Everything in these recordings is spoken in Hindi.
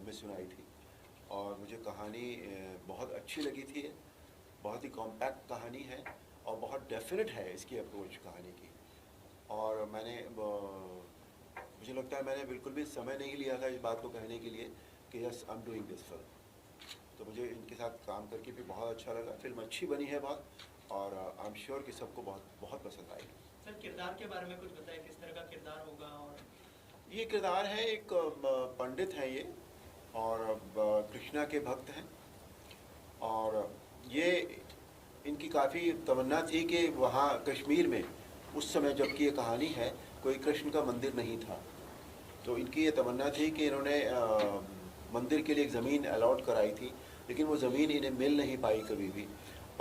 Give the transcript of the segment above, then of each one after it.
में सुनाई थी और मुझे कहानी बहुत अच्छी लगी थी। बहुत ही कॉम्पैक्ट कहानी है और बहुत डेफिनेट है इसकी अप्रोच कहानी की। और मुझे लगता है मैंने बिल्कुल भी समय नहीं लिया था इस बात को कहने के लिए कि yes I am doing this film. तो मुझे इनके साथ काम करके भी बहुत अच्छा लगा। फिल्म अच्छी बनी है बहुत, और आई एम श्योर कि सबको बहुत बहुत पसंद आएगी। सर, किरदार के बारे में कुछ बताएं, किस तरह का किरदार होगा? और ये किरदार है, एक पंडित हैं ये, और कृष्णा के भक्त हैं। और ये इनकी काफ़ी तमन्ना थी कि वहाँ कश्मीर में उस समय जबकि ये कहानी है कोई कृष्ण का मंदिर नहीं था, तो इनकी ये तमन्ना थी कि इन्होंने मंदिर के लिए एक ज़मीन अलॉट कराई थी, लेकिन वो ज़मीन इन्हें मिल नहीं पाई कभी भी।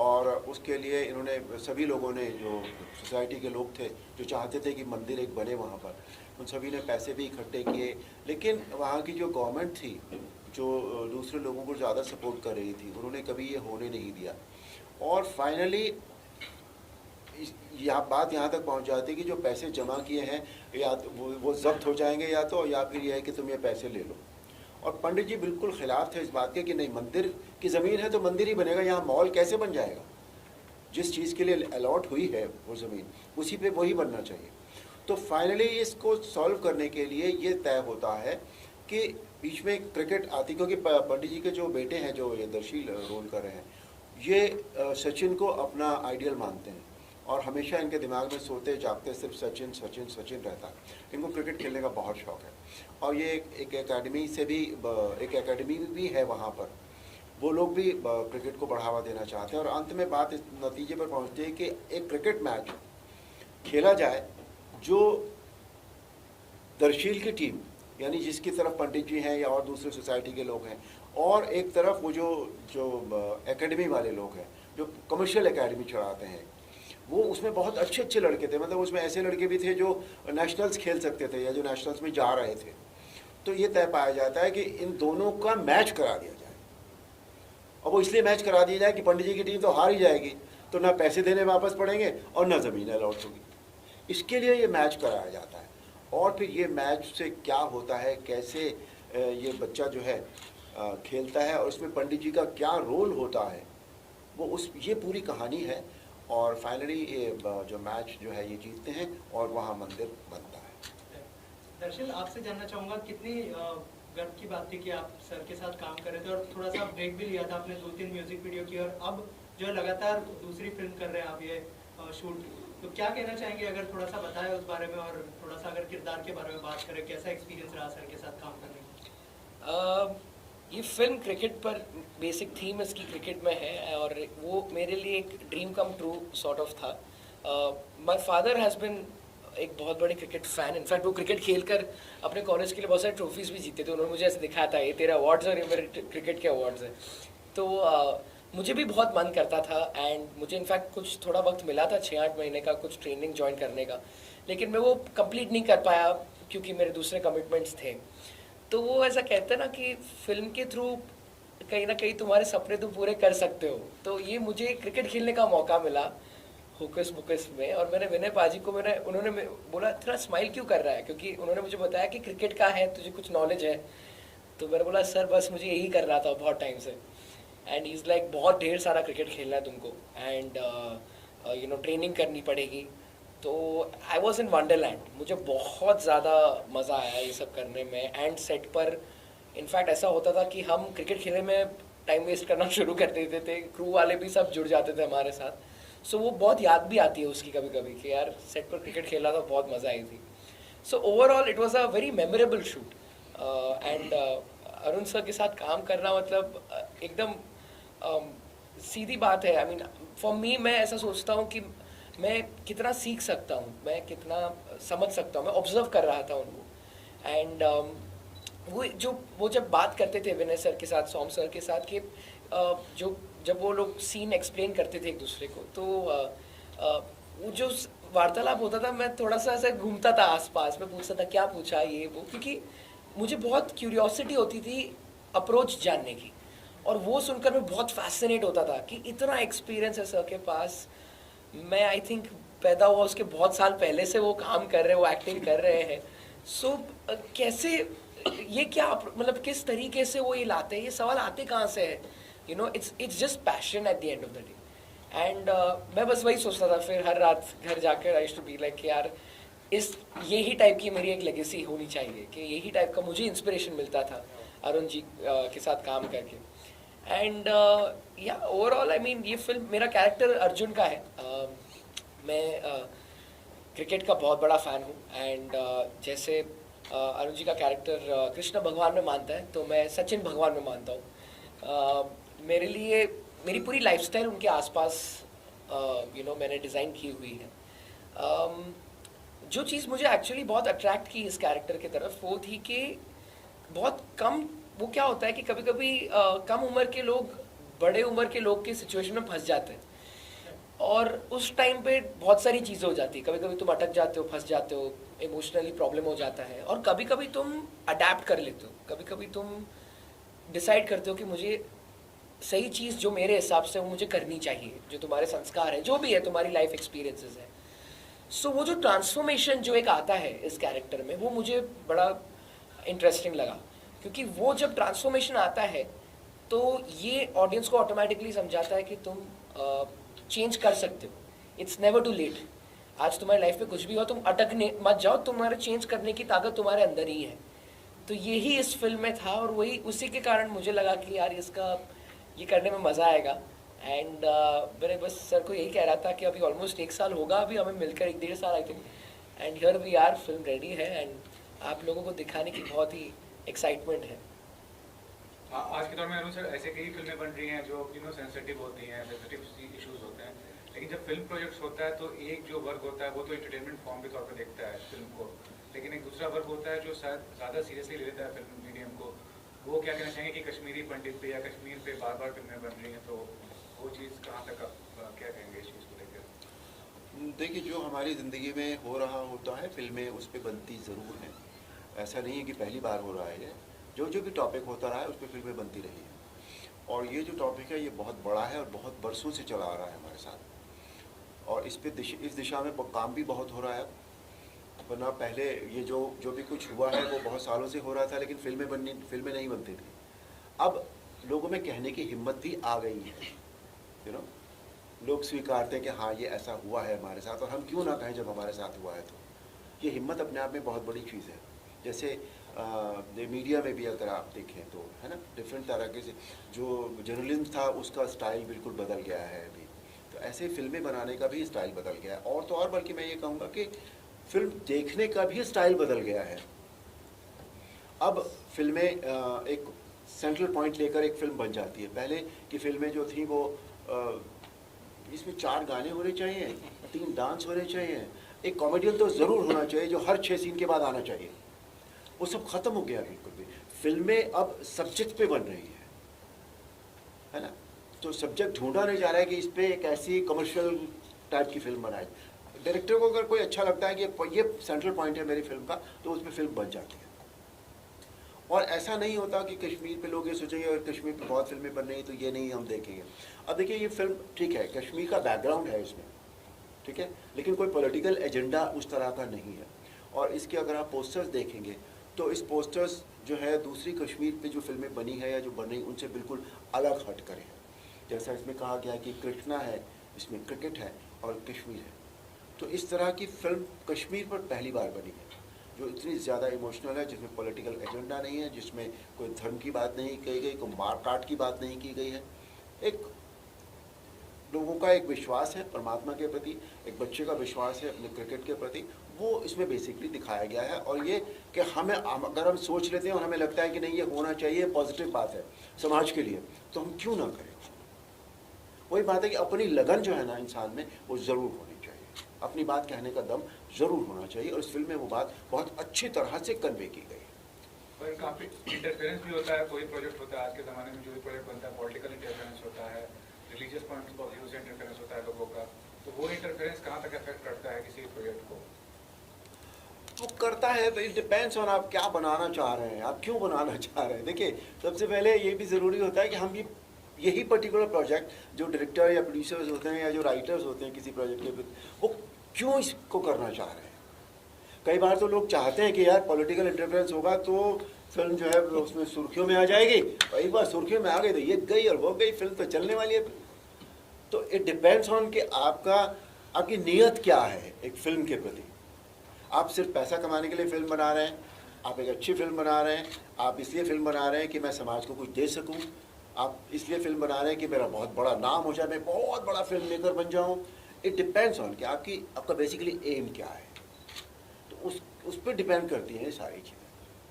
और उसके लिए इन्होंने, सभी लोगों ने, जो सोसाइटी के लोग थे जो चाहते थे कि मंदिर एक बने वहाँ पर, उन सभी ने पैसे भी इकट्ठे किए, लेकिन वहाँ की जो गवर्नमेंट थी जो दूसरे लोगों को ज़्यादा सपोर्ट कर रही थी, उन्होंने कभी ये होने नहीं दिया। और फाइनली बात यहाँ तक पहुँच जाती है कि जो पैसे जमा किए हैं या तो वो जब्त हो जाएंगे, या फिर ये है कि तुम ये पैसे ले लो। और पंडित जी बिल्कुल खिलाफ थे इस बात के कि नहीं, मंदिर की ज़मीन है तो मंदिर ही बनेगा, यहाँ मॉल कैसे बन जाएगा। जिस चीज़ के लिए अलॉट हुई है वो ज़मीन, उसी पे वही बनना चाहिए। तो फाइनली इसको सॉल्व करने के लिए ये तय होता है कि बीच में क्रिकेट आती, क्योंकि पंडित जी के जो बेटे हैं जो ये दर्शील रोल कर रहे हैं, ये सचिन को अपना आइडियल मानते हैं और हमेशा इनके दिमाग में सोते जागते सिर्फ सचिन सचिन सचिन रहता है। इनको क्रिकेट खेलने का बहुत शौक़ है और ये एक एकेडमी से भी, एक एकेडमी भी है वहाँ पर, वो लोग भी क्रिकेट को बढ़ावा देना चाहते हैं। और अंत में बात इस नतीजे पर पहुँचती है कि एक क्रिकेट मैच खेला जाए जो दर्शील की टीम, यानी जिसकी तरफ पंडित जी हैं या और दूसरे सोसाइटी के लोग हैं, और एक तरफ वो जो एकेडमी वाले लोग हैं जो कमर्शियल एकेडमी चलाते हैं, वो उसमें बहुत अच्छे अच्छे लड़के थे। मतलब उसमें ऐसे लड़के भी थे जो नेशनल्स खेल सकते थे या जो नेशनल्स में जा रहे थे। तो ये तय पाया जाता है कि इन दोनों का मैच करा दिया जाए। और वो इसलिए मैच करा दिया जाए कि पंडित जी की टीम तो हार ही जाएगी, तो ना पैसे देने वापस पड़ेंगे और ना ज़मीन अलॉट होगी। इसके लिए ये मैच कराया जाता है। और फिर ये मैच से क्या होता है, कैसे ये बच्चा जो है खेलता है, और उसमें पंडित जी का क्या रोल होता है, वो ये पूरी कहानी है। और फाइनली ये जो मैच जो है ये जीतते हैं और वहाँ मंदिर बनता है। दर्शन, आपसे जानना चाहूँगा, कितनी गर्व की बात थी कि आप सर के साथ काम कर रहे थे और थोड़ा सा ब्रेक भी लिया था आपने 2-3 म्यूजिक वीडियो की, और अब जो लगातार दूसरी फिल्म कर रहे हैं आप ये शूट, तो क्या कहना चाहेंगे? अगर थोड़ा सा बताएं उस बारे में, और थोड़ा सा अगर किरदार के बारे में बात करें, कैसा एक्सपीरियंस रहा सर के साथ काम करने का? ये फिल्म क्रिकेट पर, बेसिक थीम इसकी क्रिकेट में है और वो मेरे लिए एक dream come true sort of था। माय फादर हैज़ बिन एक बहुत बड़े क्रिकेट फ़ैन। इनफैक्ट वो क्रिकेट खेलकर अपने कॉलेज के लिए बहुत सारे ट्रॉफीज़ भी जीते थे। उन्होंने मुझे ऐसे दिखाया था, ये तेरे अवार्ड्स और ये मेरे क्रिकेट के अवार्ड्स हैं। तो मुझे भी बहुत मन करता था, एंड मुझे इनफैक्ट कुछ थोड़ा वक्त मिला था 6-8 महीने का कुछ ट्रेनिंग ज्वाइन करने का, लेकिन मैं वो कंप्लीट नहीं कर पाया क्योंकि मेरे दूसरे कमिटमेंट्स थे। तो वो ऐसा कहते हैं ना कि फिल्म के थ्रू कहीं ना कहीं तुम्हारे सपने तुम पूरे कर सकते हो। तो ये मुझे क्रिकेट खेलने का मौका मिला होकस मुकस में, और मैंने विनय पाजी को उन्होंने बोला थोड़ा स्माइल क्यों कर रहा है, क्योंकि उन्होंने मुझे बताया कि क्रिकेट का है, तुझे कुछ नॉलेज है। तो मैंने बोला सर बस मुझे यही कर रहा था बहुत टाइम से। एंड इज़ लाइक बहुत ढेर सारा क्रिकेट खेलना है तुमको, एंड ट्रेनिंग करनी पड़ेगी। तो आई वॉज इन वंडरलैंड। मुझे बहुत ज़्यादा मज़ा आया ये सब करने में। एंड सेट पर इनफैक्ट ऐसा होता था कि हम क्रिकेट खेलने में टाइम वेस्ट करना शुरू कर देते थे, क्रू वाले भी सब जुड़ जाते थे हमारे साथ। सो वो बहुत याद भी आती है उसकी कभी कभी कि यार सेट पर क्रिकेट खेला था, बहुत मज़ा आई थी। So overall it was a very memorable shoot. And Arun sir के साथ काम करना मतलब एकदम सीधी बात है। आई मीन फॉर मी, मैं ऐसा सोचता हूँ कि मैं कितना सीख सकता हूँ, मैं कितना समझ सकता हूँ। मैं ऑब्जर्व कर रहा था उनको। एंड वो जब बात करते थे विनय सर के साथ, सोम सर के साथ, कि जब वो लोग सीन एक्सप्लेन करते थे एक दूसरे को, तो वो जो वार्तालाप होता था, मैं थोड़ा सा ऐसे घूमता था आसपास, मैं पूछता था क्या पूछा ये वो, क्योंकि मुझे बहुत क्यूरियोसिटी होती थी अप्रोच जानने की। और वो सुनकर मैं बहुत फैसिनेट होता था कि इतना एक्सपीरियंस है सर के पास। मैं आई थिंक पैदा हुआ उसके बहुत साल पहले से वो काम कर रहे हैं, वो एक्टिंग कर रहे हैं। सो कैसे ये क्या मतलब किस तरीके से वो ये लाते हैं, ये सवाल आते कहाँ से है, you know, it's just passion at the end of the day. And मैं बस वही सोचता था फिर हर रात घर जाकर, I used to be like यार इस यही टाइप की मेरी एक लेगेसी होनी चाहिए, कि यही टाइप का मुझे इंस्पिरेशन मिलता था अरुण जी के साथ काम करके। एंड या ओवरऑल आई मीन ये फिल्म, मेरा कैरेक्टर अर्जुन का है। मैं क्रिकेट का बहुत बड़ा फ़ैन हूँ, एंड जैसे अरुण जी का कैरेक्टर कृष्ण भगवान में मानता है, तो मैं सचिन भगवान में मानता हूँ। मेरे लिए मेरी पूरी लाइफस्टाइल उनके आसपास यू नो मैंने डिज़ाइन की हुई है। जो चीज़ मुझे एक्चुअली बहुत अट्रैक्ट की इस कैरेक्टर की तरफ वो थी कि बहुत कम, वो क्या होता है कि कभी कभी कम उम्र के लोग बड़े उम्र के लोग की सिचुएशन में फंस जाते हैं, और उस टाइम पे बहुत सारी चीज़ें हो जाती है। कभी कभी तुम अटक जाते हो, फंस जाते हो, इमोशनली प्रॉब्लम हो जाता है, और कभी कभी तुम अडेप्ट कर लेते हो, कभी कभी तुम डिसाइड करते हो कि मुझे सही चीज़ जो मेरे हिसाब से वो मुझे करनी चाहिए, जो तुम्हारे संस्कार हैं, जो भी है तुम्हारी लाइफ एक्सपीरियंसेस है। सो वो जो ट्रांसफॉर्मेशन जो एक आता है इस कैरेक्टर में, वो मुझे बड़ा इंटरेस्टिंग लगा, क्योंकि वो जब ट्रांसफॉर्मेशन आता है तो ये ऑडियंस को ऑटोमेटिकली समझाता है कि तुम चेंज कर सकते हो, इट्स नेवर टू लेट। आज तुम्हारी लाइफ में कुछ भी हो, तुम अटकने मत जाओ, तुम्हारे चेंज करने की ताकत तुम्हारे अंदर ही है। तो यही इस फिल्म में था, और वही उसी के कारण मुझे लगा कि यार इसका ये करने में मज़ा आएगा। एंड मैंने बस सर को यही कह रहा था कि अभी ऑलमोस्ट 1 साल होगा अभी हमें मिलकर, 1-1.5 साल I think, and here we are, film ready है, एंड आप लोगों को दिखाने की बहुत ही एक्साइटमेंट है। आज के दौर में अरुण सर ऐसे कई फिल्में बन रही हैं जो सेंसिटिव होती हैं, सेंसिटिव इश्यूज होते हैं, लेकिन जब फिल्म प्रोजेक्ट्स होता है तो एक जो वर्ग होता है वो तो एंटरटेनमेंट फॉर्म के तौर पर देखता है फिल्म को, लेकिन एक दूसरा वर्ग होता है जो शायद ज़्यादा सीरियसली ले लेता है फिल्म मीडियम को। वो क्या कहना चाहेंगे कि कश्मीरी पंडित पे या कश्मीर पे बार बार फिल्में बन रही हैं, तो वो चीज़ कहाँ तक आप क्या कहेंगे इस चीज़ को लेकर? देखिए, जो हमारी ज़िंदगी में हो रहा होता है फिल्में उस पर बनती ज़रूर हैं। ऐसा नहीं है कि पहली बार हो रहा है ये, जो जो भी टॉपिक होता रहा है उस पर फिल्में बनती रही हैं। और ये जो टॉपिक है ये बहुत बड़ा है और बहुत बरसों से चला आ रहा है हमारे साथ, और इस दिशा में काम भी बहुत हो रहा है। वरना पहले ये जो भी कुछ हुआ है वो बहुत सालों से हो रहा था, लेकिन फिल्में नहीं बनती थी। अब लोगों में कहने की हिम्मत भी आ गई है, यू नो, लोग स्वीकारते हैं कि हाँ ये ऐसा हुआ है हमारे साथ, और हम क्यों ना कहें जब हमारे साथ हुआ है। तो ये हिम्मत अपने आप में बहुत बड़ी चीज़ है। जैसे मीडिया में भी अगर आप देखें तो है ना, डिफरेंट तरह से जो जर्नलिज्म था उसका स्टाइल बिल्कुल बदल गया है अभी, तो ऐसे फिल्में बनाने का भी स्टाइल बदल गया है। और तो और बल्कि मैं ये कहूँगा कि फिल्म देखने का भी स्टाइल बदल गया है। अब फिल्में एक सेंट्रल पॉइंट लेकर एक फिल्म बन जाती है। पहले की फिल्में जो थी वो इसमें 4 गाने होने चाहिए, 3 डांस होने चाहिए, एक कॉमेडियन तो ज़रूर होना चाहिए जो हर 6 सीन के बाद आना चाहिए। वो सब ख़त्म हो गया बिल्कुल भी। फिल्में अब सब्जेक्ट पे बन रही है ना, तो सब्जेक्ट ढूंढा नहीं जा रहा है कि इस पर एक ऐसी कमर्शियल टाइप की फिल्म बनाए। डायरेक्टर को अगर कोई अच्छा लगता है कि ये सेंट्रल पॉइंट है मेरी फिल्म का, तो उसमें फिल्म बन जाती है। और ऐसा नहीं होता कि कश्मीर पे लोग ये सोचेंगे और कश्मीर पे बहुत फिल्में बन रही हैं तो ये नहीं हम देखेंगे। अब देखिए, ये फिल्म ठीक है, कश्मीर का बैकग्राउंड है इसमें, ठीक है, लेकिन कोई पॉलिटिकल एजेंडा उस तरह का नहीं है। और इसके अगर आप पोस्टर्स देखेंगे तो इस पोस्टर्स जो है दूसरी कश्मीर पे जो फिल्में बनी है या जो बन रही उनसे बिल्कुल अलग हट कर है। जैसा इसमें कहा गया है कि कृष्णा है, इसमें क्रिकेट है और कश्मीर है। तो इस तरह की फिल्म कश्मीर पर पहली बार बनी है जो इतनी ज़्यादा इमोशनल है, जिसमें पॉलिटिकल एजेंडा नहीं है, जिसमें कोई धर्म की बात नहीं कही गई, कोई मार काट की बात नहीं की गई है। एक लोगों का एक विश्वास है परमात्मा के प्रति, एक बच्चे का विश्वास है अपने क्रिकेट के प्रति, वो इसमें बेसिकली दिखाया गया है। और ये कि हमें अगर हम सोच लेते हैं और हमें लगता है कि नहीं ये होना चाहिए, पॉजिटिव बात है समाज के लिए, तो हम क्यों ना करें। वही बात है कि अपनी लगन जो है ना इंसान में वो ज़रूर होनी चाहिए, अपनी बात कहने का दम ज़रूर होना चाहिए, और इस फिल्म में वो बात बहुत अच्छी तरह से कन्वे की गई है। और काफ़ी इंटरफेरेंस भी होता है, कोई प्रोजेक्ट होता है आज के ज़माने में जो भी प्रोजेक्ट बनता है पॉलिटिकल इंटरफेरेंस होता है, रिलीजियस पॉइंट ऑफ व्यू से इंटरफेरेंस होता है लोगों का, तो वो इंटरफेरेंस कहाँ तक इफेक्ट करता है किसी प्रोजेक्ट को? वो करता है, इट डिपेंड्स ऑन आप क्या बनाना चाह रहे हैं, आप क्यों बनाना चाह रहे हैं। देखिए, सबसे पहले ये भी ज़रूरी होता है कि हम यही पर्टिकुलर प्रोजेक्ट जो डायरेक्टर या प्रोड्यूसर्स होते हैं या जो राइटर्स होते हैं किसी प्रोजेक्ट के, वो क्यों इसको करना चाह रहे हैं। कई बार तो लोग चाहते हैं कि यार पॉलिटिकल इंटरफेरेंस होगा तो फिल्म जो है वो उसमें सुर्खियों में आ जाएगी, और एक बार सुर्खियों में आ गई तो ये गई और वो गई, फिल्म तो चलने वाली है। तो इट डिपेंड्स ऑन कि आपकी नीयत क्या है एक फिल्म के प्रति। आप सिर्फ पैसा कमाने के लिए फिल्म बना रहे हैं, आप एक अच्छी फिल्म बना रहे हैं, आप इसलिए फिल्म बना रहे हैं कि मैं समाज को कुछ दे सकूं, आप इसलिए फिल्म बना रहे हैं कि मेरा बहुत बड़ा नाम हो जाए, मैं बहुत बड़ा फिल्म मेकर बन जाऊं। इट डिपेंड्स ऑन कि आपका बेसिकली एम क्या है, तो उस पर डिपेंड करती हैं ये सारी चीज़ें।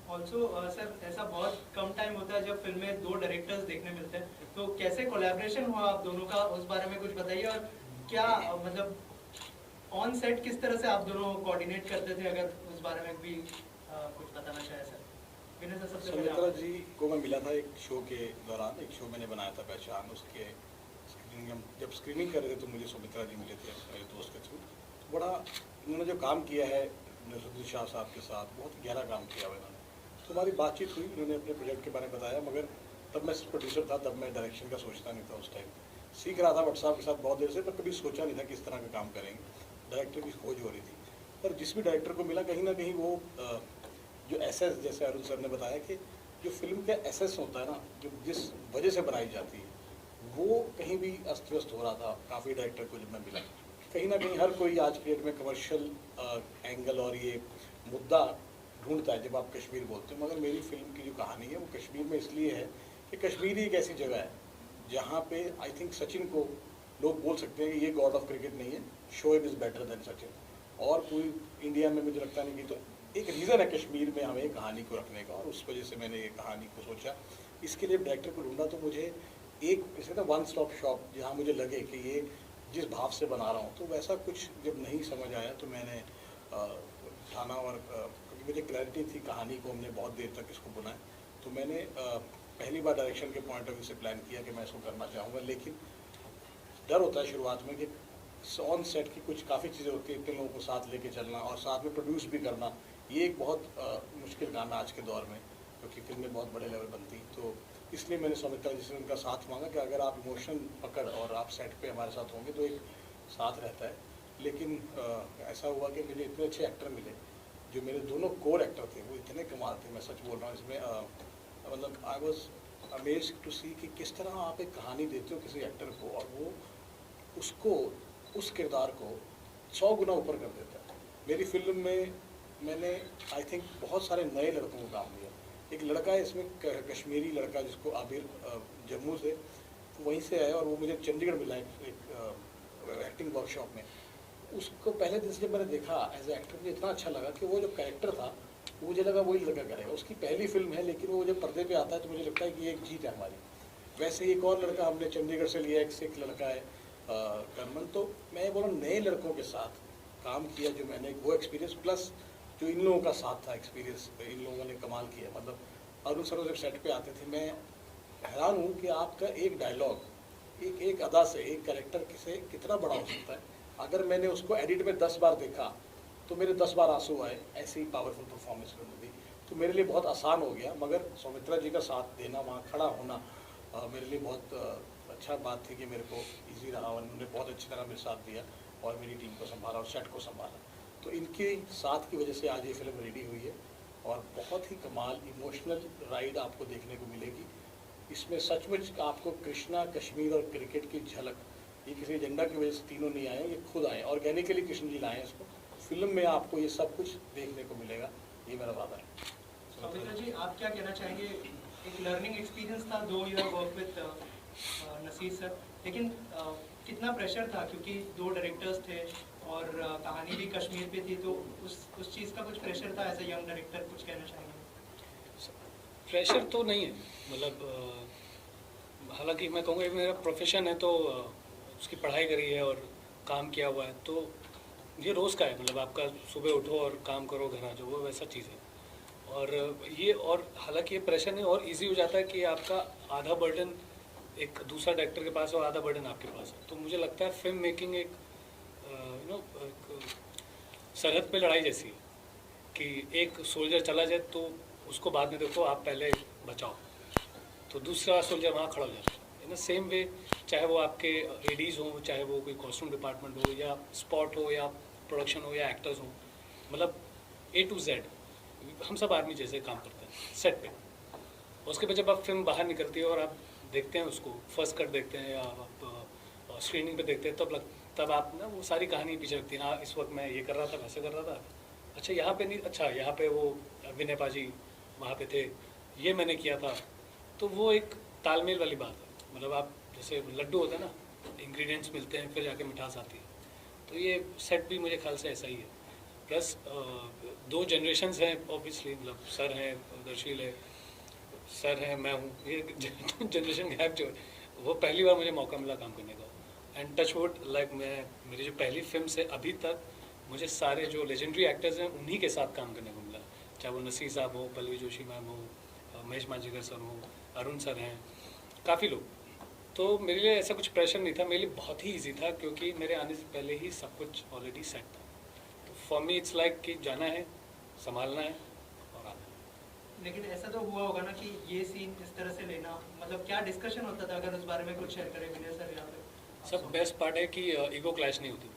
ऑल्सो सर ऐसा बहुत कम टाइम होता है जब फिल्म में 2 डायरेक्टर्स देखने मिलते हैं, तो कैसे कोलैबोरेशन हुआ आप दोनों का, उस बारे में कुछ बताइए। और क्या मतलब ऑन सेट किस तरह से आप दोनों कोऑर्डिनेट करते थे, अगर उस बारे में भी कुछ बताना चाहे सर। विनय सर, सबसे पहले सुमित्रा जी को मैं मिला था एक शो के दौरान, एक शो मैंने बनाया था पहचान, उसके स्क्रीनिंग, जब स्क्रीनिंग कर रहे थे तो मुझे सुमित्रा जी मिले थे मेरे दोस्त के थ्रू। बड़ा उन्होंने जो काम किया है नसरुद्दीन शाह साहब के साथ, बहुत गहरा काम किया हुआ इन्होंने। तो हमारी बातचीत हुई, उन्होंने अपने प्रोजेक्ट के बारे में बताया, मगर तब मैं प्रोड्यूसर था, तब मैं डायरेक्शन का सोचता नहीं था। उस टाइम सीख रहा था भट्ट साहब के साथ बहुत देर से, पर कभी सोचा नहीं था किस तरह का काम करेंगे। डायरेक्टर की खोज हो रही थी, पर जिस भी डायरेक्टर को मिला कहीं ना कहीं वो जो एसेस, जैसे अरुण सर ने बताया कि जो फिल्म का एसेस होता है ना, जो जिस वजह से बनाई जाती है, वो कहीं भी अस्त व्यस्त हो रहा था। काफ़ी डायरेक्टर को जब मैं मिला, कहीं ना कहीं हर कोई आज के डेट में कमर्शियल एंगल और ये मुद्दा ढूंढता है जब आप कश्मीर बोलते हो। मगर मेरी फिल्म की जो कहानी है वो कश्मीर में इसलिए है कि कश्मीर ही एक ऐसी जगह है जहाँ पे आई थिंक सचिन को लोग बोल सकते हैं कि ये गॉड ऑफ क्रिकेट नहीं है, Shoaib is better than Sachin. और पूरी इंडिया में मुझे लगता नहीं कि, तो एक रीज़न है कश्मीर में हमें कहानी को रखने का, और उस वजह से मैंने ये कहानी को सोचा। इसके लिए डायरेक्टर को ढूंढा, तो मुझे एक इसे ना वन स्टॉप शॉप, जहाँ मुझे लगे कि ये जिस भाव से बना रहा हूँ, तो वैसा कुछ जब नहीं समझ आया तो मैंने ठाना, और क्योंकि मुझे क्लैरिटी थी कहानी को, हमने बहुत देर तक इसको बनाया, तो मैंने पहली बार डायरेक्शन के पॉइंट ऑफ व्यू से प्लान किया कि मैं इसको करना चाहूँगा। लेकिन डर होता है शुरुआत में कि ऑन सेट की कुछ काफ़ी चीज़ें होती हैं, इतने लोगों को साथ लेके चलना और साथ में प्रोड्यूस भी करना, ये एक बहुत मुश्किल काम है आज के दौर में, क्योंकि फिल्में बहुत बड़े लेवल बनती। तो इसलिए मैंने सुमित्रा जी से उनका साथ मांगा कि अगर आप इमोशन पकड़ और आप सेट पे हमारे साथ होंगे तो एक साथ रहता है। लेकिन ऐसा हुआ कि मुझे इतने अच्छे एक्टर मिले, जो मेरे दोनों कोर एक्टर थे वो इतने कमाल थे, मैं सच बोल रहा हूँ। इसमें मतलब आई वॉज अमेज्ड टू सी कि किस तरह आप एक कहानी देते हो किसी एक्टर को, और वो उसको, उस किरदार को 100 गुना ऊपर कर देता है। मेरी फिल्म में मैंने आई थिंक बहुत सारे नए लड़कों को काम दिया। एक लड़का है इसमें, कश्मीरी लड़का, जिसको आबिर, जम्मू से, वहीं से आया, और वो मुझे चंडीगढ़ मिला एक एक्टिंग वर्कशॉप में। उसको पहले दिन से जब मैंने देखा एज ए एक्टर, मुझे इतना अच्छा लगा कि वो जो कैरेक्टर था वो मुझे लगा वही लड़का करेगा। उसकी पहली फिल्म है, लेकिन वो जब पर्दे पे आता है तो मुझे लगता है कि ये एक जीत है हमारी। वैसे ही एक और लड़का हमने चंडीगढ़ से लिया, एक सिख लड़का है करमन। तो मैं बोला नए लड़कों के साथ काम किया, जो मैंने वो एक्सपीरियंस प्लस जो इन लोगों का साथ था एक्सपीरियंस, इन लोगों ने कमाल किया। मतलब अरुण सर जब सेट पे आते थे, मैं हैरान हूँ कि आपका एक डायलॉग, एक अदा से एक कैरेक्टर से कितना बड़ा हो सकता है। अगर मैंने उसको एडिट में 10 बार देखा तो मेरे 10 बार आंसू आए, ऐसी पावरफुल परफॉर्मेंस उन्होंने दी। तो मेरे लिए बहुत आसान हो गया। मगर सुमित्रा जी का साथ देना, वहाँ खड़ा होना मेरे लिए बहुत अच्छा बात थी कि मेरे को इजी रहा, और उन्होंने बहुत अच्छी तरह मेरे साथ दिया और मेरी टीम को संभाला और सेट को संभाला। तो इनके साथ की वजह से आज ये फिल्म रेडी हुई है, और बहुत ही कमाल इमोशनल राइड आपको देखने को मिलेगी। इसमें सचमुच आपको कृष्णा, कश्मीर और क्रिकेट की झलक, ये किसी एजेंडा की वजह से तीनों नहीं आए, ये खुद आए, ऑर्गेनिकली कृष्ण जी लाए इसको। फिल्म में आपको ये सब कुछ देखने को मिलेगा, ये मेरा वादा है। सुमित्रा जी, आप क्या कहना चाहेंगे? एक लर्निंग एक्सपीरियंस था, 2 year work with Naseer sir, लेकिन कितना प्रेशर था, क्योंकि 2 डायरेक्टर्स थे और कहानी भी कश्मीर पे थी, तो उस चीज़ का कुछ प्रेशर था एज ए यंग डायरेक्टर, कुछ कहना चाहेंगे? प्रेशर तो नहीं है, मतलब हालांकि मैं कहूँगा मेरा प्रोफेशन है, तो उसकी पढ़ाई करी है और काम किया हुआ है, तो ये रोज़ का है। मतलब आपका सुबह उठो और काम करो, घर आ जाओ, वो वैसा चीज़ है। और ये, और हालांकि ये प्रेशर नहीं, और इजी हो जाता है कि आपका आधा बर्डन एक दूसरा डायरेक्टर के पास है और आधा बर्डन आपके पास है। तो मुझे लगता है फिल्म मेकिंग एक सरहद पे लड़ाई जैसी है कि एक सोल्जर चला जाए तो उसको बाद में देखो, आप पहले बचाओ, तो दूसरा सोल्जर वहाँ खड़ा हो जाता है। इन द सेम वे, चाहे वो आपके एडीज़ हों, चाहे वो कोई कॉस्ट्यूम डिपार्टमेंट हो, या स्पॉट हो, या प्रोडक्शन हो, या एक्टर्स हों, मतलब A to Z हम सब आर्मी जैसे काम करते हैं। सेट पे। उसके बाद जब आप फिल्म बाहर निकलती है और आप देखते हैं उसको, फर्स्ट कट देखते हैं या आप स्क्रीनिंग पे देखते हैं, तब आप ना वो सारी कहानी पीछे रखती है। हाँ, इस वक्त मैं ये कर रहा था, वैसे कर रहा था, अच्छा यहाँ पे नहीं, अच्छा यहाँ पे वो विनय पाजी वहाँ पे थे, ये मैंने किया था। तो वो एक तालमेल वाली बात है। मतलब आप जैसे लड्डू होता है ना, इंग्रेडिएंट्स मिलते हैं फिर जाके मिठास आती है, तो ये सेट भी मेरे ख्याल से ऐसा ही है। प्लस 2 जनरेशन्स हैं ऑब्वियसली, मतलब सर हैं, दर्शील है, सर हैं, मैं हूँ, ये जनरेशन गैप जो है वो पहली बार मुझे मौका मिला काम करने का। एंड टच वुड, लाइक मेरी जो पहली फिल्म से अभी तक मुझे सारे जो लेजेंडरी एक्टर्स हैं उन्हीं के साथ काम करने को मिला, चाहे वो नसीर साहब हो, पल्लवी जोशी मैम हो, महेश मांजरेकर सर हो, अरुण सर हैं, काफ़ी लोग। तो मेरे लिए ऐसा कुछ प्रेशर नहीं था, मेरे लिए बहुत ही ईजी था क्योंकि मेरे आने से पहले ही सब कुछ ऑलरेडी सेट था। तो फॉर मी इट्स लाइक कि जाना है, संभालना है और आना है। लेकिन ऐसा तो हुआ होगा ना कि ये सीन इस तरह से लेना, मतलब क्या डिस्कशन होता था, अगर उस बारे में कुछ शेयर करें विनय सर यहाँ पे? सब बेस्ट पार्ट है कि ईगो क्लैश नहीं होती।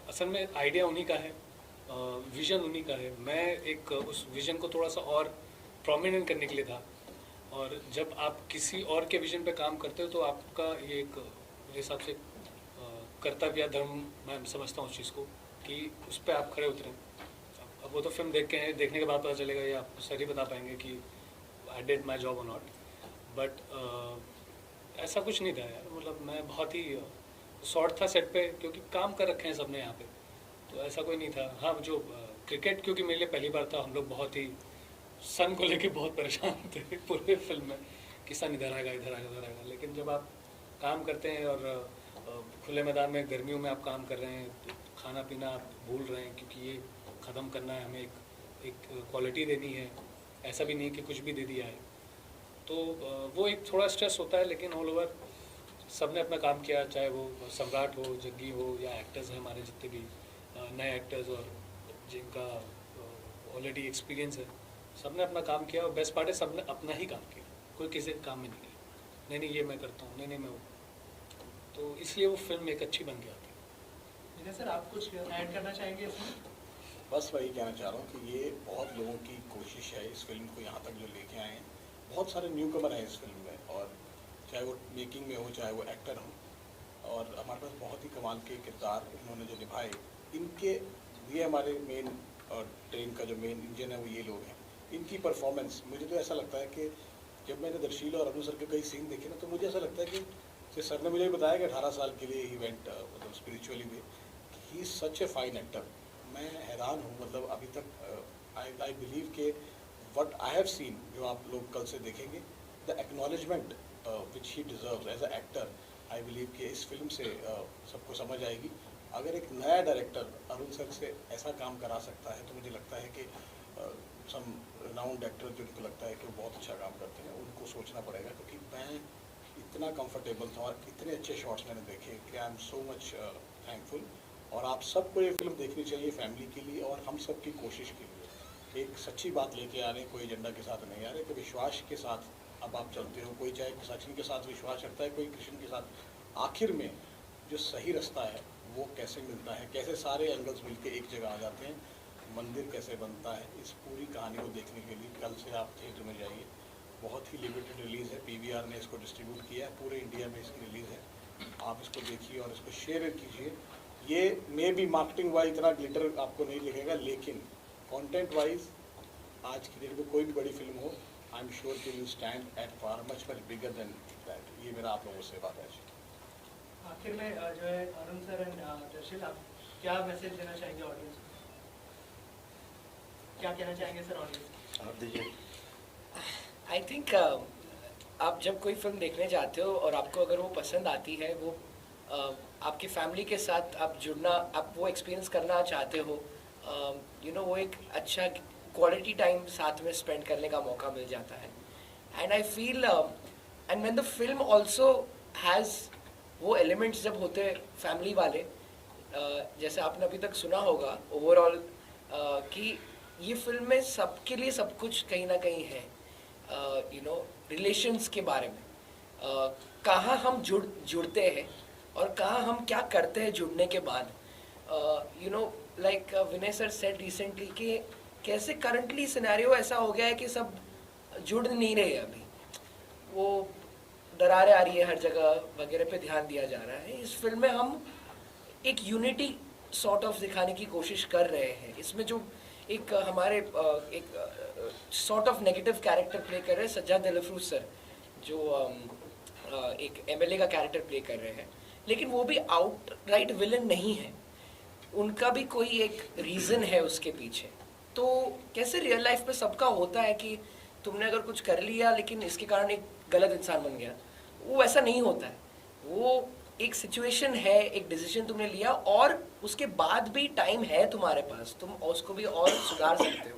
असल में आइडिया उन्हीं का है, विजन उन्हीं का है। मैं एक उस विजन को थोड़ा सा और प्रोमिनेंट करने के लिए था, और जब आप किसी और के विजन पे काम करते हो तो आपका ये एक मेरे हिसाब से कर्तव्य धर्म, मैं समझता हूँ उस चीज़ को, कि उस पर आप खड़े उतरें। अब वो तो फिल्म देखने के बाद पता चलेगा, या आप सर ही बता पाएंगे कि आई डिड माई जॉब और नॉट। बट ऐसा कुछ नहीं था यार, मतलब मैं बहुत ही शॉर्ट था सेट पे, क्योंकि काम कर रखे हैं सबने यहाँ पे, तो ऐसा कोई नहीं था। हाँ, जो क्रिकेट क्योंकि मेरे लिए पहली बार था, हम लोग बहुत ही सन को लेके बहुत परेशान थे पूरे फिल्म में कि सन इधर आएगा, इधर आएगा, इधर आएगा। लेकिन जब आप काम करते हैं और खुले मैदान में गर्मियों में आप काम कर रहे हैं, तो खाना पीना आप भूल रहे हैं, क्योंकि ये ख़त्म करना है हमें, एक क्वालिटी देनी है, ऐसा भी नहीं कि कुछ भी दे दिया है। तो वो एक थोड़ा स्ट्रेस होता है, लेकिन ऑल ओवर सब ने अपना काम किया, चाहे वो सम्राट हो, जग्गी हो, या एक्टर्स हैं हमारे जितने भी नए एक्टर्स और जिनका ऑलरेडी एक्सपीरियंस है, सब ने अपना काम किया। और बेस्ट पार्ट है सब ने अपना ही काम किया, कोई किसी के काम में नहीं गया, नहीं ये मैं करता हूँ, नहीं मैं वो। तो इसलिए वो फिल्म एक अच्छी बन गया थी। विनय सर, आप कुछ ऐड करना चाहेंगे इसमें? बस वही कहना चाह रहा हूँ कि ये बहुत लोगों की कोशिश है इस फिल्म को यहाँ तक जो लेके आए हैं। बहुत सारे न्यू कमर हैं इस फिल्म में, और चाहे वो मेकिंग में हो, चाहे वो एक्टर हो, और हमारे पास बहुत ही कमाल के किरदार इन्होंने जो निभाए, इनके ये हमारे मेन और ट्रेन का जो मेन इंजन है वो ये लोग हैं। इनकी परफॉर्मेंस, मुझे तो ऐसा लगता है कि जब मैंने दर्शील और अनु सर के कई सीन देखे ना, तो मुझे ऐसा लगता है कि सर ने मुझे बताया कि 18 साल के लिए इवेंट मतलब स्पिरिचुअली में ही सच ए फाइन एक्टर। मैं हैरान हूँ, मतलब अभी तक आई बिलीव के वट आई हैव सीन, जो आप लोग कल से देखेंगे, the acknowledgement which he deserves as a actor, I believe कि इस फिल्म से सबको समझ आएगी। अगर एक नया डायरेक्टर अरुण सर से ऐसा काम करा सकता है, तो मुझे लगता है कि सम राउंड एक्टर जिनको लगता है कि वो बहुत अच्छा काम करते हैं, उनको सोचना पड़ेगा। क्योंकि मैं इतना कंफर्टेबल था और इतने अच्छे शॉट्स मैंने देखे कि I am so much thankful. और आप सबको ये फिल्म देखनी चाहिए, फैमिली के लिए और हम सब की कोशिश के लिए। एक सच्ची बात लेके आ रहे, कोई एजेंडा के साथ नहीं आ रहे, कि विश्वास के साथ अब आप चलते हो। कोई चाहे सचिन के साथ विश्वास रखता है, कोई कृष्ण के साथ। आखिर में जो सही रास्ता है वो कैसे मिलता है, कैसे सारे एंगल्स मिलके एक जगह आ जाते हैं, मंदिर कैसे बनता है, इस पूरी कहानी को देखने के लिए कल से आप थिएटर में जाइए। बहुत ही लिमिटेड रिलीज़ है, पीवीआर ने इसको डिस्ट्रीब्यूट किया है, पूरे इंडिया में इसकी रिलीज़ है। आप इसको देखिए और इसको शेयर कीजिए। ये मे बी मार्केटिंग वाइज इतना ग्लिटर आपको नहीं लिखेगा, लेकिन कंटेंट वाइज आज की डेट में कोई भी बड़ी फिल्म हो, आई एम श्योर कि will stand at far much bigger than that. ये मेरा आप लोगों से बात है। आखिर में जो है अरुण सर एंड दर्शिल, आप क्या मैसेज देना चाहेंगे ऑडियंस को? क्या कहना चाहेंगे सर ऑडियंस? आप दीजिए। आई थिंक आप जब कोई फिल्म देखने जाते हो और आपको अगर वो पसंद आती है, वो आपकी फैमिली के साथ आप जुड़ना, आप वो एक्सपीरियंस करना चाहते हो, यू नो, वो एक अच्छा क्वालिटी टाइम साथ में स्पेंड करने का मौका मिल जाता है। And I feel and when the film also has वो एलिमेंट्स जब होते फैमिली वाले, जैसे आपने अभी तक सुना होगा ओवरऑल कि ये फिल्म में सबके लिए सब कुछ कहीं ना कहीं है, यू नो, रिलेशंस के बारे में, कहाँ हम जुड़ते हैं और कहाँ हम क्या करते हैं जुड़ने के बाद। You know, like Vinay sir said recently कि कैसे करंटली सिनेरियो ऐसा हो गया है कि सब जुड़ नहीं रहे अभी, वो दरारें आ रही है हर जगह वगैरह पे ध्यान दिया जा रहा है। इस फिल्म में हम एक यूनिटी सॉर्ट ऑफ दिखाने की कोशिश कर रहे हैं। इसमें जो एक हमारे एक sort of negative character play कर रहे हैं सज्जाद दिलफ्रूज सर, जो एक एमएलए का कैरेक्टर प्ले कर रहे हैं, लेकिन वो भी आउटराइट विलन नहीं है, उनका भी कोई एक रीज़न है उसके पीछे। तो कैसे रियल लाइफ में सबका होता है कि तुमने अगर कुछ कर लिया लेकिन इसके कारण एक गलत इंसान बन गया, वो ऐसा नहीं होता है। वो एक सिचुएशन है, एक डिसीजन तुमने लिया और उसके बाद भी टाइम है तुम्हारे पास, तुम उसको भी और सुधार सकते हो।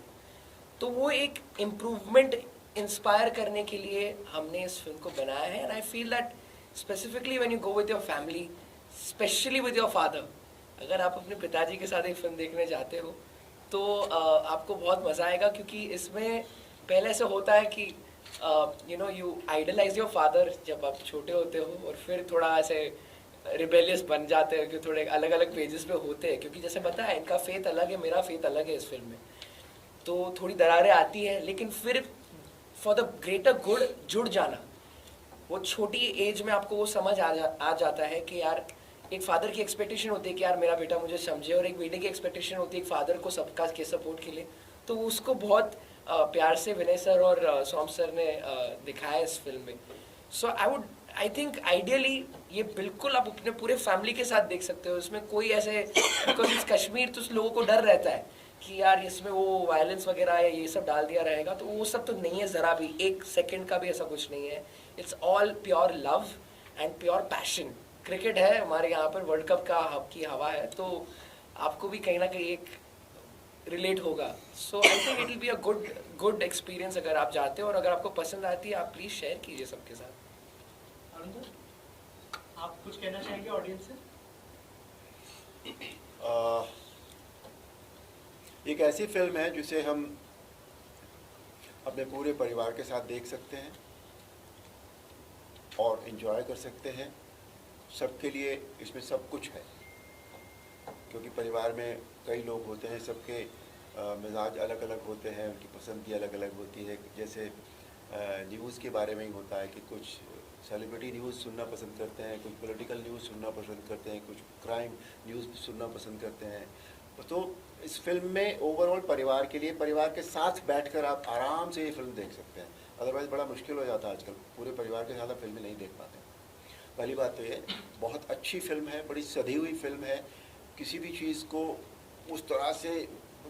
तो वो एक इम्प्रूवमेंट इंस्पायर करने के लिए हमने इस फिल्म को बनाया है। And I feel that specifically when you go with your family, specially with your father, अगर आप अपने पिताजी के साथ एक फिल्म देखने जाते हो तो आपको बहुत मज़ा आएगा, क्योंकि इसमें पहले ऐसे होता है कि यू आइडलाइज योर फादर जब आप छोटे होते हो, और फिर थोड़ा ऐसे रिबेलियस बन जाते हैं कि थोड़े अलग अलग पेजेस पे होते हैं, क्योंकि जैसे पता है इनका फेथ अलग है, मेरा फेथ अलग है इस फिल्म में, तो थोड़ी दरारें आती हैं, लेकिन फिर फॉर द ग्रेटर गुड जुड़ जाना, वो छोटी एज में आपको वो समझ आ जाता है कि यार एक फादर की एक्सपेक्टेशन होती है कि यार मेरा बेटा मुझे समझे, और एक बेटे की एक्सपेक्टेशन होती है एक फादर को सबका के सपोर्ट के लिए। तो उसको बहुत प्यार से विनय सर और सोम सर ने दिखाया इस फिल्म में। सो आई थिंक आइडियली ये बिल्कुल आप अपने पूरे फैमिली के साथ देख सकते हो। इसमें कोई ऐसे, बिकॉज इस कश्मीर तो लोगों को डर रहता है कि यार इसमें वो वायलेंस वगैरह या ये सब डाल दिया रहेगा, तो वो सब तो नहीं है, ज़रा भी एक सेकंड का भी ऐसा कुछ नहीं है। It's all pure love and pure passion. Cricket है हमारे यहाँ पर, वर्ल्ड कप की हवा है, तो आपको भी कहीं ना कहीं एक रिलेट होगा। So I think it will be a good experience अगर आप जाते हो, और अगर आपको पसंद आती है आप प्लीज़ शेयर कीजिए सबके साथ। अरुण सर, आप कुछ कहना चाहेंगे ऑडियंस से? एक ऐसी फिल्म है जिसे हम अपने पूरे परिवार के साथ देख सकते हैं और एंजॉय कर सकते हैं। सबके लिए इसमें सब कुछ है, क्योंकि परिवार में कई लोग होते हैं, सबके मिजाज अलग अलग होते हैं, उनकी पसंद भी अलग अलग होती है। जैसे न्यूज़ के बारे में ही होता है कि कुछ सेलिब्रिटी न्यूज़ सुनना पसंद करते हैं, कुछ पॉलिटिकल न्यूज़ सुनना पसंद करते हैं, कुछ क्राइम न्यूज़ सुनना पसंद करते हैं। तो इस फिल्म में ओवरऑल परिवार के लिए, परिवार के साथ बैठकर आप आराम से ये फिल्म देख सकते हैं। अदरवाइज़ बड़ा मुश्किल हो जाता है आजकल, पूरे परिवार के साथ आप फिल्में नहीं देख पाते। पहली बात तो ये बहुत अच्छी फिल्म है, बड़ी सधी हुई फिल्म है। किसी भी चीज़ को उस तरह से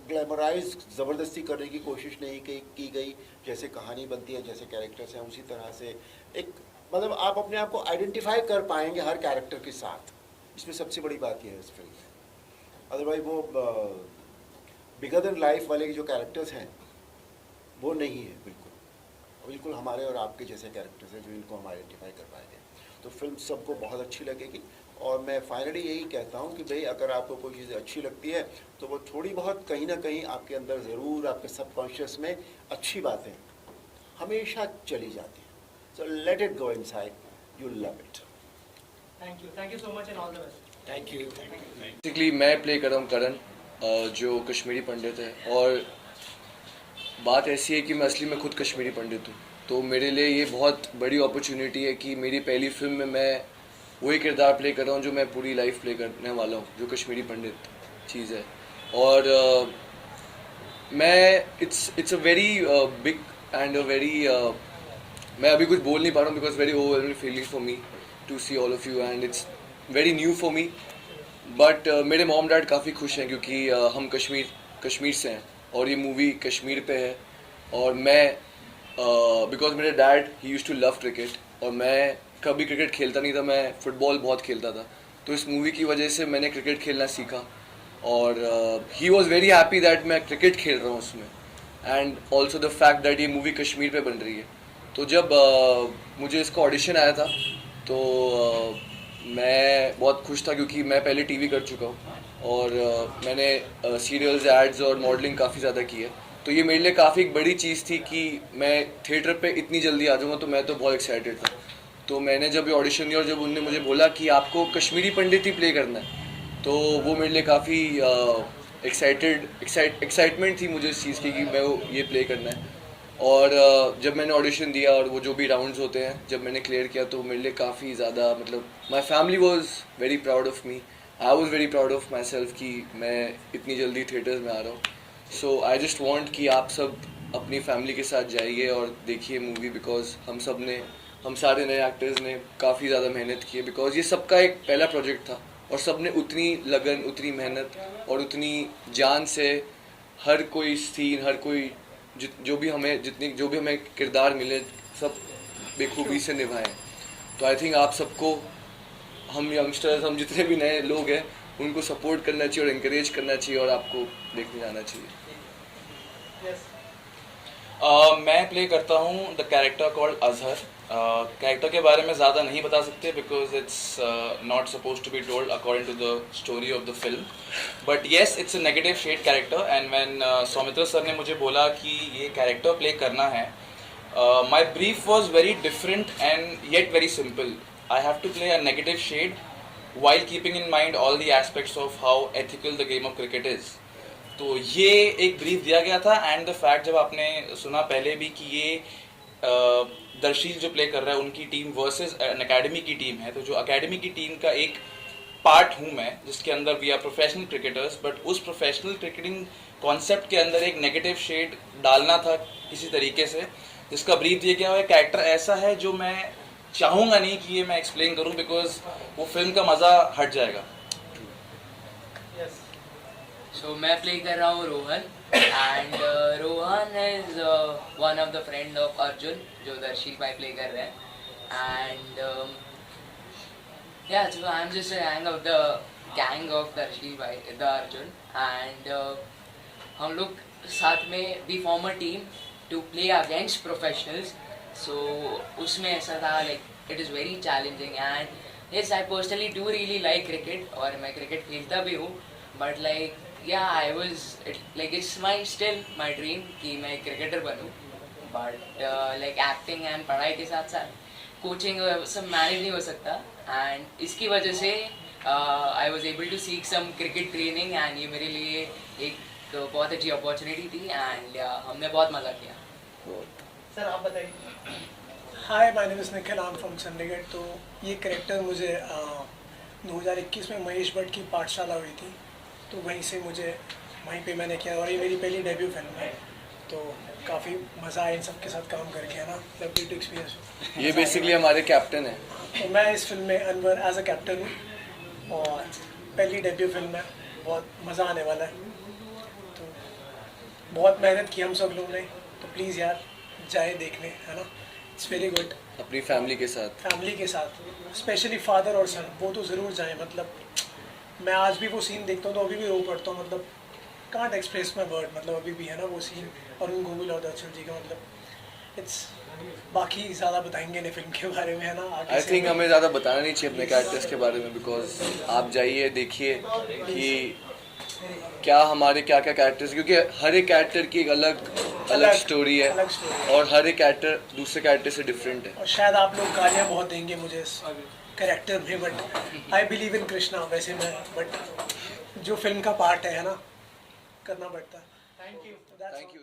ग्लैमराइज ज़बरदस्ती करने की कोशिश नहीं की गई। जैसे कहानी बनती है, जैसे कैरेक्टर्स हैं, उसी तरह से एक मतलब आप अपने आप को आइडेंटिफाई कर पाएंगे हर कैरेक्टर के साथ। इसमें सबसे बड़ी बात यह है इस फिल्म में। अदरवाइज वो बिगर देन लाइफ वाले जो कैरेक्टर्स हैं वो नहीं है, बिल्कुल हमारे और आपके जैसे कैरेक्टर्स हैं जो इनको हम आइडेंटिफाई कर पाएंगे। तो फिल्म सबको बहुत अच्छी लगेगी। और मैं फाइनली यही कहता हूँ कि भाई अगर आपको कोई चीज़ अच्छी लगती है तो वो थोड़ी बहुत कहीं ना कहीं आपके अंदर ज़रूर, आपके सबकॉन्शियस में अच्छी बातें हमेशा चली जाती हैं। So let it go inside, you love it. Thank you so much and all the best. Thank you. Basically मैं प्ले कर रहा हूँ करण, जो कश्मीरी पंडित है, और बात ऐसी है कि मैं असली में खुद कश्मीरी पंडित हूँ। तो मेरे लिए ये बहुत बड़ी अपॉर्चुनिटी है कि मेरी पहली फिल्म में मैं वही किरदार प्ले कर रहा हूँ जो मैं पूरी लाइफ प्ले करने वाला हूँ, जो कश्मीरी पंडित चीज़ है। और मैं it's a very big and a very मैं अभी कुछ बोल नहीं पा रहा हूँ because very overwhelming feeling for me to see all of you and it's very new for me. But मेरे मॉम डैड काफ़ी खुश हैं क्योंकि हम कश्मीर से हैं और ये मूवी कश्मीर पे है। और मैं बिकॉज मेरे डैड ही यूज्ड टू लव क्रिकेट और मैं कभी क्रिकेट खेलता नहीं था, मैं फुटबॉल बहुत खेलता था। तो इस मूवी की वजह से मैंने क्रिकेट खेलना सीखा और he was very happy that मैं क्रिकेट खेल रहा हूँ उसमें, and also the fact that ये मूवी कश्मीर पे बन रही है। तो जब मुझे इसका ऑडिशन आया था तो मैं बहुत खुश था क्योंकि मैं पहले टीवी कर चुका हूँ और मैंने सीरियल्स, एड्स और मॉडलिंग काफ़ी ज़्यादा की है। तो ये मेरे लिए काफ़ी एक बड़ी चीज़ थी कि मैं थिएटर पे इतनी जल्दी आ जाऊँगा, तो मैं तो बहुत एक्साइटेड था। तो मैंने जब ये ऑडिशन दिया और जब उन्होंने मुझे बोला कि आपको कश्मीरी पंडित ही प्ले करना है, तो वो मेरे लिए काफ़ी एक्साइटमेंट थी मुझे इस चीज़ की कि मैं वो ये प्ले करना है। और जब मैंने ऑडिशन दिया और वो जो भी राउंड्स होते हैं जब मैंने क्लियर किया तो मेरे लिए काफ़ी ज़्यादा मतलब my family was very proud of me, I was very proud of my self कि मैं इतनी जल्दी थिएटर्स में आ रहा हूँ। सो आई जस्ट वॉन्ट कि आप सब अपनी फैमिली के साथ जाइए और देखिए मूवी, बिकॉज हम सारे नए एक्टर्स ने काफ़ी ज़्यादा मेहनत की है, बिकॉज ये सबका एक पहला प्रोजेक्ट था और सब ने उतनी लगन, उतनी मेहनत और उतनी जान से हर कोई सीन, हर कोई जो भी हमें किरदार मिले सब बेखूबी से निभाएं। तो आई थिंक आप सबको, हम यंगस्टर्स, हम जितने भी नए लोग हैं उनको सपोर्ट करना चाहिए और इनकरेज करना चाहिए और आपको देखने जाना चाहिए। मैं प्ले करता हूँ the character called Azhar. Character के बारे में ज़्यादा नहीं बता सकते because it's not suppose to be told according to the story of the film, but yes it's a negative shade character. And when Soumitra sir ने मुझे बोला कि ये कैरेक्टर प्ले करना है, my brief was very different and yet very simple. I have to play a negative shade while keeping in mind all the aspects of how ethical the game of cricket is. तो ये एक ब्रीफ दिया गया था एंड द फैक्ट जब आपने सुना पहले भी कि ये दर्शील जो प्ले कर रहा है उनकी टीम वर्सेस एन अकेडमी की टीम है, तो जो अकेडमी की टीम का एक पार्ट हूँ मैं जिसके अंदर we are professional cricketers, but उस प्रोफेशनल क्रिकेटिंग कॉन्सेप्ट के अंदर एक नेगेटिव शेड डालना था किसी तरीके से, जिसका ब्रीफ दिया गया हुआ कैरेक्टर ऐसा है जो मैं चाहूँगा नहीं कि ये मैं एक्सप्लेन करूँ बिकॉज वो फिल्म का मज़ा हट जाएगा। So मैं प्ले कर रहा हूँ Rohan and Rohan is one of the friend of Arjun जो दर्शील भाई प्ले कर रहे हैं and yeah, so I'm just a gang of Darsheel भाई द अर्जुन एंड हम लोग साथ में we form a team to play against professionals. So उसमें ऐसा था like it is very challenging and yes I personally do really like cricket और मैं cricket खेलता भी हूँ, but like yeah I was like it's my still my dream कि मैं क्रिकेटर बनूँ, but like acting and पढ़ाई के साथ साथ कोचिंग सब मैनेज नहीं हो सकता एंड इसकी वजह से I was able to seek some cricket training and ये मेरे लिए एक बहुत अच्छी अपॉर्चुनिटी थी एंड हमने बहुत मज़ा किया। सर आप बताइए। Hi my name is Nikhil, I am from Chandigarh. तो ये करेक्टर मुझे 2021 में महेश भट्ट की पाठशाला हुई थी, तो वहीं पे मैंने किया और ये मेरी पहली डेब्यू फिल्म है, तो काफ़ी मज़ा आया इन सब के साथ काम करके, है ना, लवली एक्सपीरियंस। ये बेसिकली हमारे कैप्टन है। तो मैं इस फिल्म में अनवर एज अ कैप्टन हूँ और पहली डेब्यू फिल्म है, बहुत मज़ा आने वाला है। तो बहुत मेहनत की हम सब लोगों ने, तो प्लीज़ यार जाए देखने, है ना, इट्स वेरी गुड। अपनी फैमिली के साथ स्पेशली फादर और सन, वो तो ज़रूर जाएं। मतलब मैं आज भी वो सीन देखता हूँ तो अभी भी रो पड़ता हूँ, मतलब कांट एक्सप्रेस माई वर्ड, मतलब अभी भी, है ना, वो सीन अरुण गोविल और दर्शन जी का, मतलब इट्स बाकी ज़्यादा बताएंगे नहीं फिल्म के बारे में, है ना। आई थिंक हमें ज़्यादा बताना नहीं चाहिए अपने कैरेक्टर्स के बारे में, बिकॉज आप जाइए देखिए कि क्या हमारे क्या कैरेक्टर्स, क्योंकि हर एक कैरेक्टर की एक अलग स्टोरी है और हर एक कैरेक्टर दूसरे कैरेक्टर से डिफरेंट है। और शायद आप लोग गालियाँ बहुत देंगे मुझे इस कैरेक्टर में, but I believe in Krishna वैसे मैं, बट जो फिल्म का पार्ट है ना, करना पड़ता है। Thank you. Thank you.